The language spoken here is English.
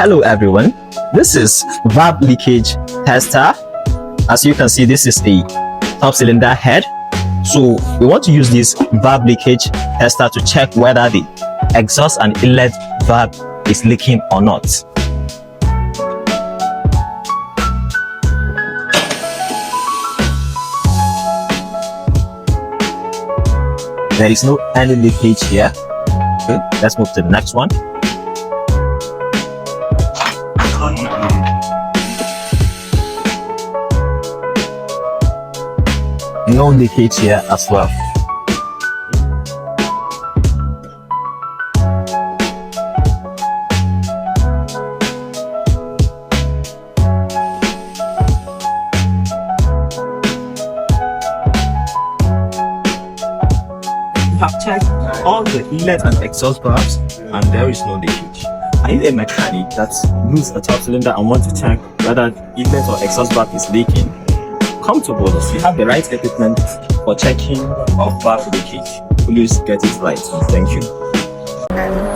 Hello everyone, this is valve leakage tester. As you can see, this is the top cylinder head. So we want to use this valve leakage tester to check whether the exhaust and inlet valve is leaking or not. There is no any leakage here. Okay, let's move to the next one. No leakage here as well. We have checked all the inlet and exhaust valves and there is no leakage. Are you a mechanic that moves a top cylinder and want to check whether inlet or exhaust valve is leaking? Come to us. We have the right equipment for checking of valve leakage. Please get it right. Thank you.